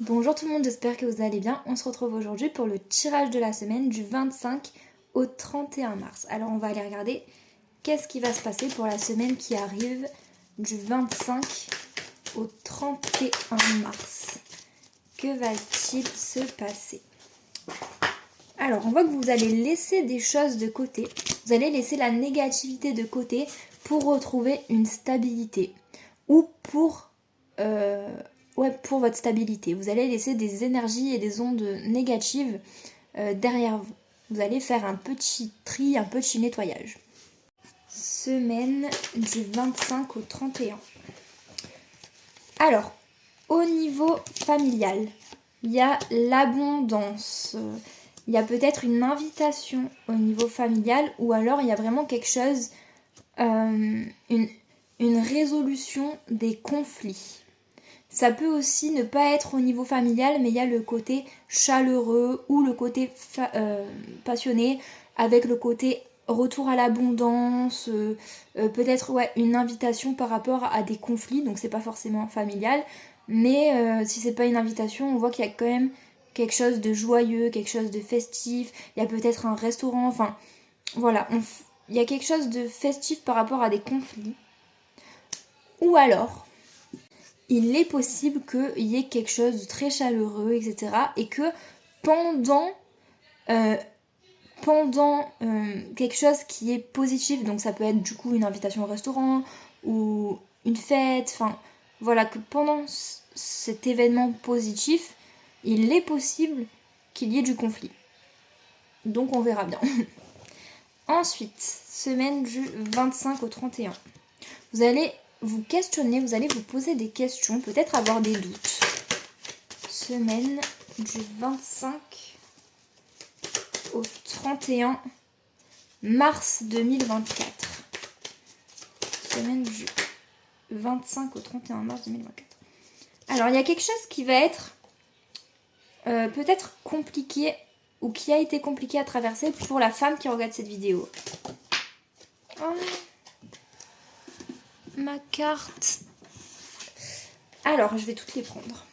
Bonjour tout le monde, j'espère que vous allez bien. On se retrouve aujourd'hui pour le tirage de la semaine du 25 au 31 mars. Alors on va aller regarder qu'est-ce qui va se passer pour la semaine qui arrive du 25 au 31 mars. Que va-t-il se passer? Alors on voit que vous allez laisser des choses de côté. Vous allez laisser la négativité de côté pour retrouver une stabilité. Ou pour votre stabilité. Vous allez laisser des énergies et des ondes négatives derrière vous. Vous allez faire un petit tri, un petit nettoyage. Semaine du 25 au 31. Alors, au niveau familial, il y a l'abondance. Il y a peut-être une invitation au niveau familial ou alors il y a vraiment quelque chose, une résolution des conflits. Ça peut aussi ne pas être au niveau familial, mais il y a le côté chaleureux ou le côté passionné avec le côté retour à l'abondance, peut-être une invitation par rapport à des conflits, donc c'est pas forcément familial, mais si c'est pas une invitation, on voit qu'il y a quand même quelque chose de joyeux, quelque chose de festif, il y a peut-être un restaurant, enfin voilà, il y a quelque chose de festif par rapport à des conflits. Ou alors, il est possible qu'il y ait quelque chose de très chaleureux, etc. Et que pendant quelque chose qui est positif, donc ça peut être du coup une invitation au restaurant ou une fête, enfin voilà, que pendant cet événement positif, il est possible qu'il y ait du conflit. Donc on verra bien. Ensuite, semaine du 25 au 31. Vous allez vous questionner, vous allez vous poser des questions, peut-être avoir des doutes. Semaine du 25 au 31 mars 2024. Semaine du 25 au 31 mars 2024. Alors, il y a quelque chose qui va être peut-être compliqué ou qui a été compliqué à traverser pour la femme qui regarde cette vidéo. Oh, ma carte. Alors, je vais toutes les prendre.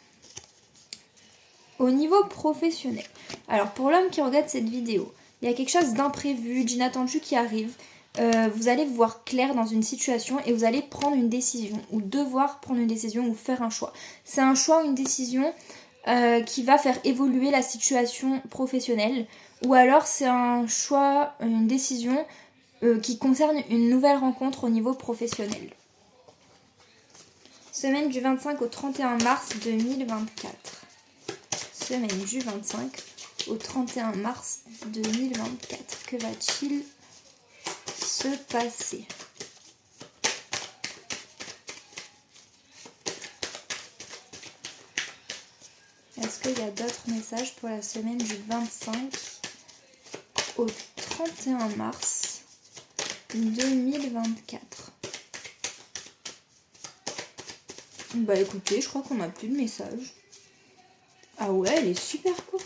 Au niveau professionnel, alors pour l'homme qui regarde cette vidéo, il y a quelque chose d'imprévu, d'inattendu qui arrive. Vous allez voir clair dans une situation et vous allez prendre une décision ou devoir prendre une décision ou faire un choix. C'est un choix ou une décision qui va faire évoluer la situation professionnelle ou alors c'est un choix, une décision qui concerne une nouvelle rencontre au niveau professionnel. Semaine du 25 au 31 mars 2024. Semaine du 25 au 31 mars 2024. Que va-t-il se passer? Est-ce qu'il y a d'autres messages pour la semaine du 25 au 31 mars 2024? Bah écoutez, je crois qu'on n'a plus de messages. Ah ouais, elle est super courte.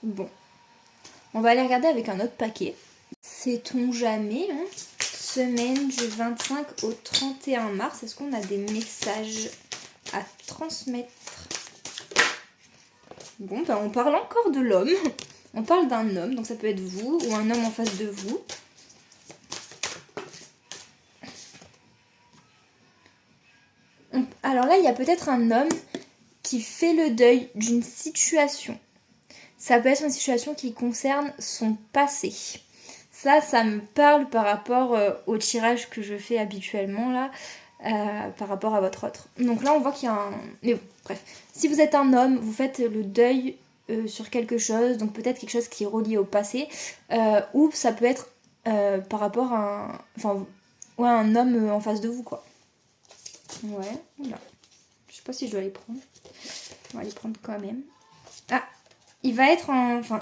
Bon. On va aller regarder avec un autre paquet. Sait-on jamais, hein? Semaine du 25 au 31 mars. Est-ce qu'on a des messages à transmettre? Bon, bah on parle encore de l'homme. On parle d'un homme, donc ça peut être vous ou un homme en face de vous. Alors là, il y a peut-être un homme qui fait le deuil d'une situation. Ça peut être une situation qui concerne son passé. Ça me parle par rapport au tirage que je fais habituellement là, par rapport à votre autre. Donc là, on voit qu'il y a un... Mais bon, bref. Si vous êtes un homme, vous faites le deuil sur quelque chose, donc peut-être quelque chose qui est relié au passé, ou ça peut être par rapport à un homme en face de vous, quoi. Ouais, oula. Je sais pas si je dois les prendre. On va les prendre quand même. Ah, il va être en... Enfin,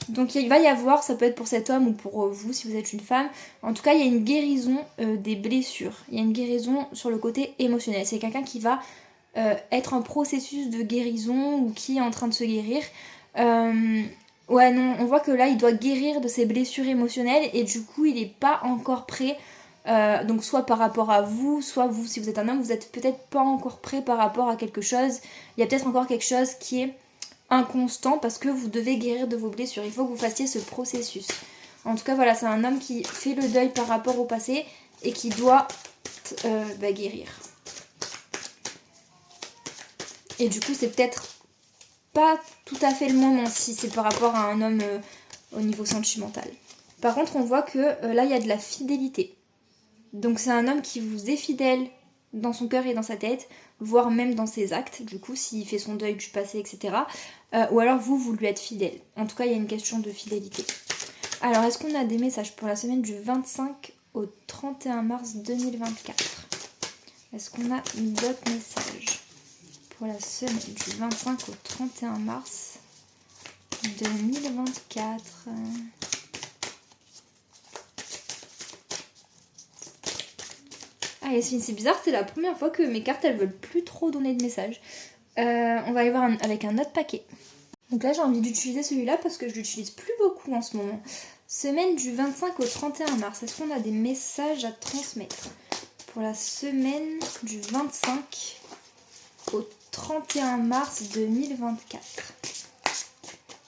Donc il va y avoir, ça peut être pour cet homme ou pour vous si vous êtes une femme, en tout cas il y a une guérison des blessures. Il y a une guérison sur le côté émotionnel. C'est quelqu'un qui va être en processus de guérison ou qui est en train de se guérir. Ouais non, on voit que là il doit guérir de ses blessures émotionnelles et du coup il n'est pas encore prêt Donc soit par rapport à vous, soit vous, si vous êtes un homme, vous êtes peut-être pas encore prêt par rapport à quelque chose. Il y a peut-être encore quelque chose qui est inconstant parce que vous devez guérir de vos blessures. Il faut que vous fassiez ce processus. En tout cas, voilà, c'est un homme qui fait le deuil par rapport au passé et qui doit guérir. Et du coup, c'est peut-être pas tout à fait le moment si c'est par rapport à un homme au niveau sentimental. Par contre, on voit que là, il y a de la fidélité. Donc c'est un homme qui vous est fidèle dans son cœur et dans sa tête, voire même dans ses actes, du coup, s'il fait son deuil du passé, etc. Ou alors vous lui êtes fidèle. En tout cas, il y a une question de fidélité. Alors, est-ce qu'on a des messages pour la semaine du 25 au 31 mars 2024 ? Est-ce qu'on a d'autres messages pour la semaine du 25 au 31 mars 2024 ? Ah Yasmine, c'est bizarre, c'est la première fois que mes cartes elles veulent plus trop donner de messages. On va aller voir avec un autre paquet. Donc là j'ai envie d'utiliser celui-là parce que je l'utilise plus beaucoup en ce moment. Semaine du 25 au 31 mars, est-ce qu'on a des messages à transmettre pour la semaine du 25 au 31 mars 2024.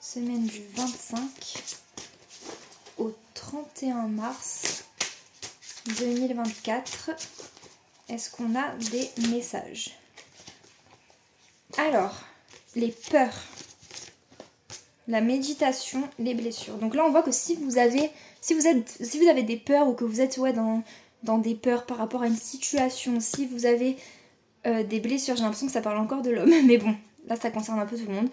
Semaine du 25 au 31 mars 2024. Est-ce qu'on a des messages ? Alors, les peurs, la méditation, les blessures. Donc là, on voit que si vous avez des peurs ou que vous êtes dans des peurs par rapport à une situation, si vous avez des blessures, j'ai l'impression que ça parle encore de l'homme, mais bon, là ça concerne un peu tout le monde.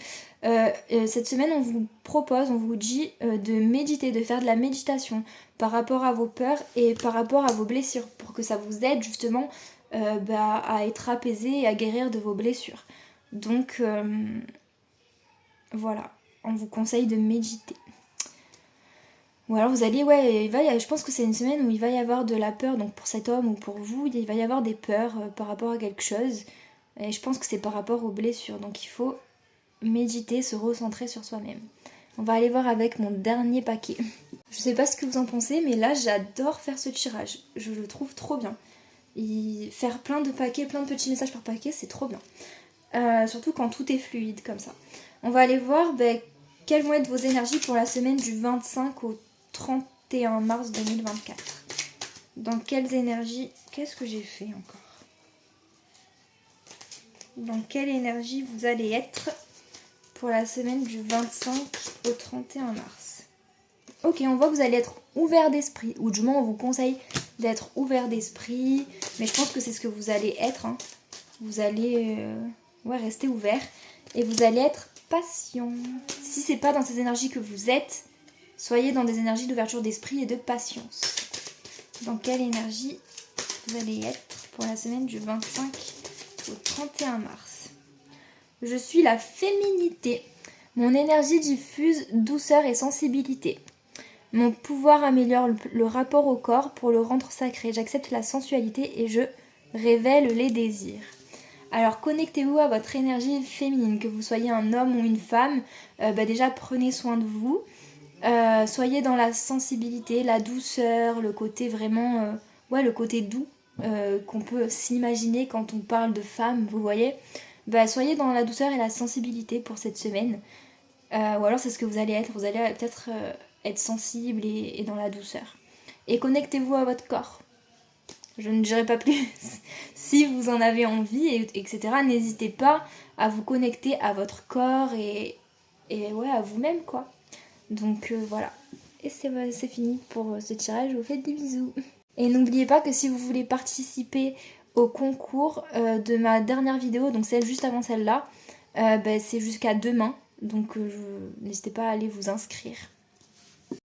Cette semaine, on vous dit de méditer, de faire de la méditation par rapport à vos peurs et par rapport à vos blessures, pour que ça vous aide justement à être apaisé et à guérir de vos blessures. Donc voilà, on vous conseille de méditer. Ou alors vous allez, je pense que c'est une semaine où il va y avoir de la peur, donc pour cet homme ou pour vous, il va y avoir des peurs par rapport à quelque chose. Et je pense que c'est par rapport aux blessures, donc il faut méditer, se recentrer sur soi-même. On va aller voir avec mon dernier paquet. Je sais pas ce que vous en pensez, mais là j'adore faire ce tirage. Je le trouve trop bien. Et faire plein de paquets, plein de petits messages par paquet, c'est trop bien. Surtout quand tout est fluide comme ça. On va aller voir quelles vont être vos énergies pour la semaine du 25 au 31 mars 2024. Dans quelles énergies... Qu'est-ce que j'ai fait encore ? Dans quelle énergie vous allez être pour la semaine du 25 au 31 mars. Ok, on voit que vous allez être ouvert d'esprit, ou du moins on vous conseille d'être ouvert d'esprit, mais je pense que c'est ce que vous allez être. Hein. Vous allez rester ouvert et vous allez être patient. Si c'est pas dans ces énergies que vous êtes, soyez dans des énergies d'ouverture d'esprit et de patience. Dans quelle énergie vous allez être pour la semaine du 25 au 31 mars? Je suis la féminité. Mon énergie diffuse douceur et sensibilité. Mon pouvoir améliore le rapport au corps pour le rendre sacré. J'accepte la sensualité et je révèle les désirs. Alors connectez-vous à votre énergie féminine, que vous soyez un homme ou une femme. Déjà prenez soin de vous. Soyez dans la sensibilité, la douceur, le côté vraiment... le côté doux qu'on peut s'imaginer quand on parle de femme, vous voyez. Soyez dans la douceur et la sensibilité pour cette semaine. Ou alors c'est ce que vous allez être. Vous allez peut-être être sensible et dans la douceur. Et connectez-vous à votre corps. Je ne dirai pas plus. Si vous en avez envie, etc., n'hésitez pas à vous connecter à votre corps et à vous-même, quoi. Donc voilà. Et c'est fini pour ce tirage. Je vous fais des bisous. Et n'oubliez pas que si vous voulez participer au concours de ma dernière vidéo, donc celle juste avant celle-là, c'est jusqu'à demain. Donc n'hésitez pas à aller vous inscrire.